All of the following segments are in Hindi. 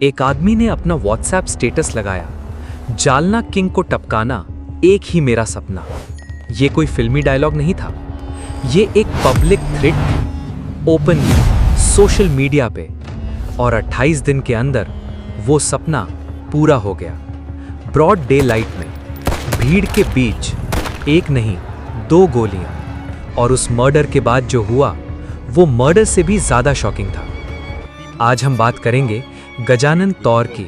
एक आदमी ने अपना व्हाट्सएप स्टेटस लगाया, जालना किंग को टपकाना एक ही मेरा सपना। ये कोई फिल्मी डायलॉग नहीं था, ये एक पब्लिक थ्रेट थी, ओपनली सोशल मीडिया पे। और 28 दिन के अंदर वो सपना पूरा हो गया। ब्रॉड डे लाइट में, भीड़ के बीच, एक नहीं 2 गोलियां। और उस मर्डर के बाद जो हुआ वो मर्डर से भी ज्यादा शॉकिंग था। आज हम बात करेंगे गजानन तौर की,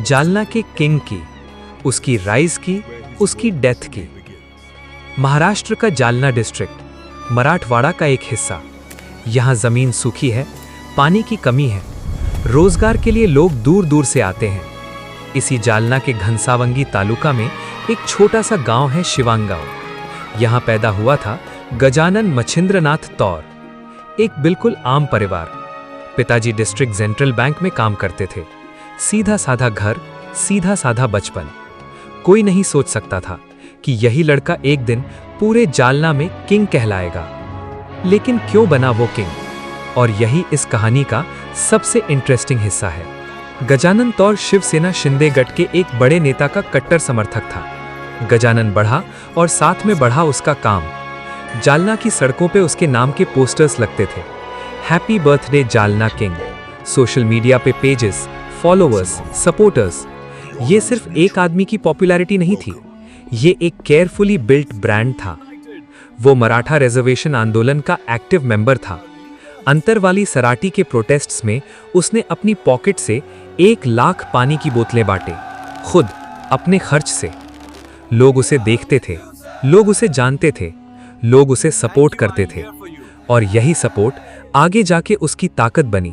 जालना के किंग की, उसकी राइज की, उसकी डेथ की। महाराष्ट्र का जालना डिस्ट्रिक्ट मराठवाड़ा का एक हिस्सा। यहाँ जमीन सूखी है, पानी की कमी है, रोजगार के लिए लोग दूर दूर से आते हैं। इसी जालना के घनसावंगी तालुका में एक छोटा सा गांव है शिवांगांव। यहाँ पैदा हुआ था गजानन मच्छिंद्रनाथ तौर, एक बिल्कुल आम परिवार। पिताजी डिस्ट्रिक्ट सेंट्रल बैंक में काम करते थे। सीधा साधा घर, सीधा साधा बचपन। कोई नहीं सोच सकता था कि यही लड़का एक दिन पूरे जालना में किंग कहलाएगा। लेकिन क्यों बना वो किंग? और यही इस कहानी का सबसे इंटरेस्टिंग हिस्सा है। गजानन तौर शिवसेना शिंदे गट के एक बड़े नेता का कट्टर समर्थक था। गजानन बढ़ा और साथ में बढ़ा उसका काम। जालना की सड़कों पे उसके नाम के पोस्टर्स लगते थे, happy birthday Jalna king. Social media पे पेजेस, फॉलोअर्स, सपोर्टर्स। ये सिर्फ एक आदमी की पॉपुलैरिटी नहीं थी, ये एक केयरफुली बिल्ट ब्रांड था। वो मराठा रिजर्वेशन आंदोलन का एक्टिव मेंबर था। अंतरवाली सराठी के प्रोटेस्ट्स में उसने अपनी पॉकेट से 1 लाख पानी की बोतलें बांटे, खुद अपने खर्च से। लोग उसे देखते थे, लोग उसे जानते थे, लोग उसे सपोर्ट करते थे। और यही सपोर्ट आगे जाके उसकी ताकत बनी,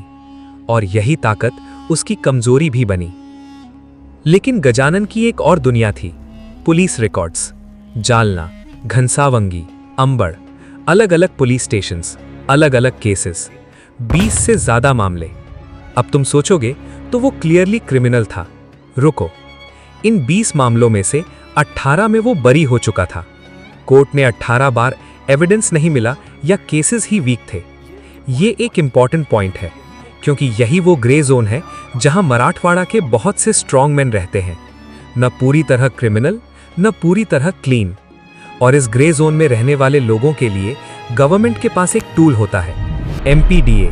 और यही ताकत उसकी कमजोरी भी बनी। लेकिन गजानन की एक और दुनिया थी, पुलिस रिकॉर्ड्स। जालना, घनसावंगी, अंबड़, अलग अलग पुलिस स्टेशंस, अलग अलग केसेस, 20 से ज्यादा मामले। अब तुम सोचोगे तो वो क्लियरली क्रिमिनल था। रुको, इन 20 मामलों में से 18 में वो बरी हो चुका था। कोर्ट ने 18 बार एविडेंस नहीं मिला या केसेस ही वीक थे। ये एक इंपॉर्टेंट पॉइंट है, क्योंकि यही वो ग्रे जोन है जहां मराठवाड़ा के बहुत से स्ट्रॉन्ग मैन रहते हैं, न पूरी तरह क्रिमिनल, न पूरी तरह क्लीन। और इस ग्रे जोन में रहने वाले लोगों के लिए गवर्नमेंट के पास एक टूल होता है, MPDA,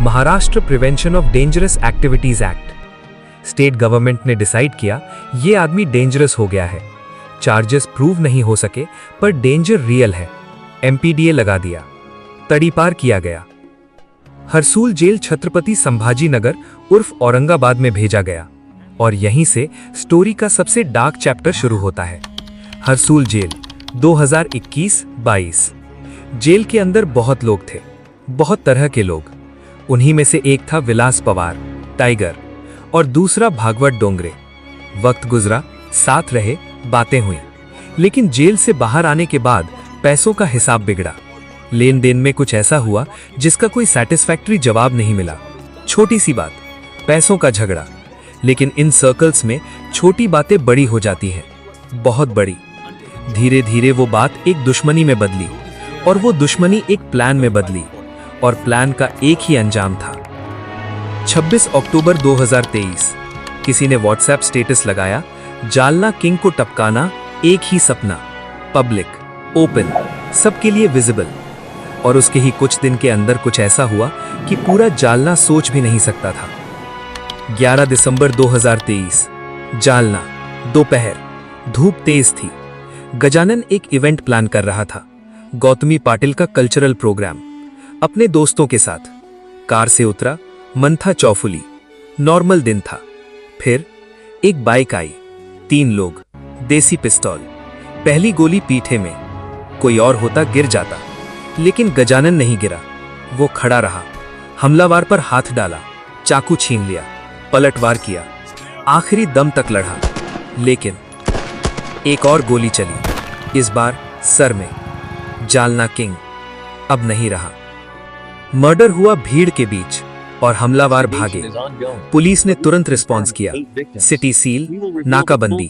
Maharashtra prevention of dangerous activities act. State government ने डिसाइड किया ये आदमी डेंजरस हो गया है, चार्जेस प्रूव नहीं हो सके पर डेंजर रियल है, MPDA लगा दिया, तड़ीपार किया गया। हरसूल जेल छत्रपति संभाजी नगर उर्फ औरंगाबाद में भेजा गया। और यहीं से स्टोरी का सबसे डार्क चैप्टर शुरू होता है। हरसूल जेल 2021-22। जेल के अंदर बहुत लोग थे, बहुत तरह के लोग। उन्हीं में से एक था विलास पवार, टाइगर, और दूसरा भागवत डोंगरे। वक्त गुजरा, साथ रहे, बातें हुई। लेकिन जेल से बाहर आने के बाद पैसों का हिसाब बिगड़ा। लेन देन में कुछ ऐसा हुआ जिसका कोई सैटिस्फैक्टरी जवाब नहीं मिला। छोटी सी बात, पैसों का झगड़ा। लेकिन इन सर्कल्स में छोटी बातें बड़ी हो जाती हैं, बहुत बड़ी। धीरे धीरे वो बात एक दुश्मनी में बदली, और वो दुश्मनी एक प्लान में बदली, और प्लान का एक ही अंजाम था। 26 अक्टूबर 2023 किसी ने व्हाट्सएप स्टेटस लगाया, जालना किंग को टपकाना एक ही सपना, पब्लिक, ओपन, सबके लिए विजिबल। और उसके ही कुछ दिन के अंदर कुछ ऐसा हुआ कि पूरा जालना सोच भी नहीं सकता था। 11 दिसंबर 2023, जालना, दोपहर, धूप तेज थी। गजानन एक इवेंट प्लान कर रहा था, गौतमी पाटिल का कल्चरल प्रोग्राम, अपने दोस्तों के साथ। कार से उतरा, मन था चौफुली, नॉर्मल दिन था। फिर एक बाइक आई, 3 लोग, देसी पिस्तौल। पहली गोली पीठे में। कोई और होता गिर जाता, लेकिन गजानन नहीं गिरा। वो खड़ा रहा, हमलावर पर हाथ डाला, चाकू छीन लिया, पलटवार किया, आखिरी दम तक लड़ा। लेकिन एक और गोली चली, इस बार सर में। जालना किंग अब नहीं रहा। मर्डर हुआ भीड़ के बीच और हमलावर भागे। पुलिस ने तुरंत रिस्पॉन्स किया, सिटी सील, नाकाबंदी।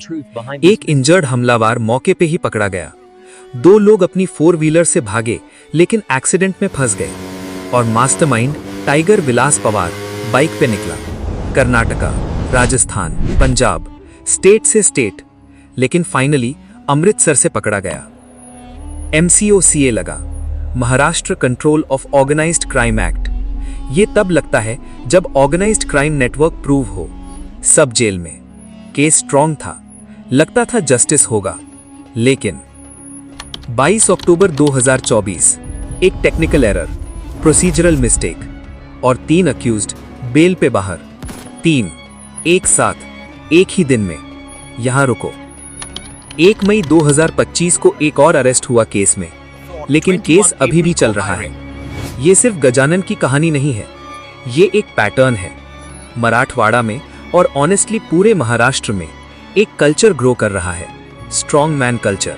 एक इंजर्ड हमलावर मौके पे ही पकड़ा गया। 2 लोग अपनी 4 व्हीलर से भागे लेकिन एक्सीडेंट में फंस गए, और mastermind tiger Vilas Pawar bike पे निकला। कर्नाटका, राजस्थान, पंजाब, स्टेट से स्टेट, लेकिन फाइनली अमृतसर से पकड़ा गया। MCOCA लगा, Maharashtra control of organised crime act. ये तब लगता है जब ऑर्गेनाइज्ड क्राइम नेटवर्क प्रूव हो। सब जेल में, केस स्ट्रॉन्ग था, लगता था जस्टिस होगा, लेकिन 22 अक्टूबर 2024 एक टेक्निकल एरर, प्रोसीजरल मिस्टेक और 3 अक्यूज्ड बेल पे बाहर। 3 एक साथ, एक ही दिन में। यहां रुको, 1 मई 2025 को एक और अरेस्ट हुआ केस में, लेकिन केस अभी भी चल रहा है। ये सिर्फ गजानन की कहानी नहीं है, ये एक पैटर्न है। मराठवाड़ा में और ऑनेस्टली पूरे महाराष्ट्र में एक कल्चर ग्रो कर रहा है, स्ट्रॉन्ग मैन कल्चर,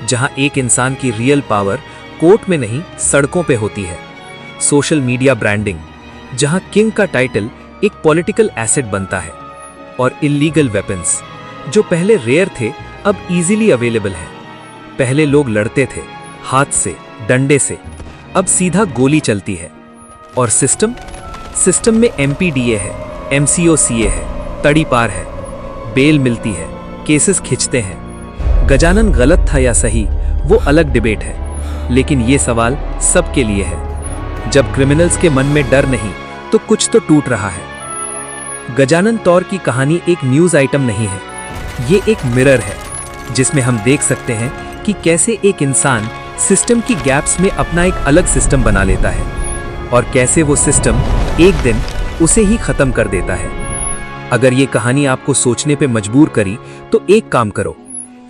जहां एक इंसान की रियल पावर कोर्ट में नहीं सड़कों पे होती है। सोशल मीडिया ब्रांडिंग, जहां किंग का टाइटल एक पॉलिटिकल एसेट बनता है। और इल्लीगल वेपन्स, जो पहले रेयर थे अब इजीली अवेलेबल हैं। पहले लोग लड़ते थे हाथ से, डंडे से, अब सीधा गोली चलती है। और सिस्टम में MPDA है, MCOCA है, तड़ीपार है, बेल मिलती है, केसेस खिंचते हैं। गजानन गलत था या सही, वो अलग डिबेट है, लेकिन ये सवाल सबके लिए है। जब क्रिमिनल्स के मन में डर नहीं तो कुछ तो टूट रहा है। गजानन तौर की कहानी एक न्यूज़ आइटम नहीं है, ये एक मिरर है, जिसमें हम देख सकते हैं कि कैसे एक इंसान सिस्टम की गैप्स में अपना एक अलग सिस्टम बना लेता है, और कैसे वो सिस्टम एक दिन उसे ही खत्म कर देता है। अगर ये कहानी आपको सोचने पे मजबूर करी तो एक काम करो,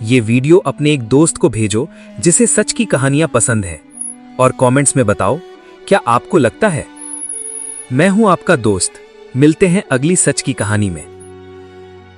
ये वीडियो अपने एक दोस्त को भेजो जिसे सच की कहानियां पसंद हैं, और कमेंट्स में बताओ क्या आपको लगता है। मैं हूं आपका दोस्त, मिलते हैं अगली सच की कहानी में।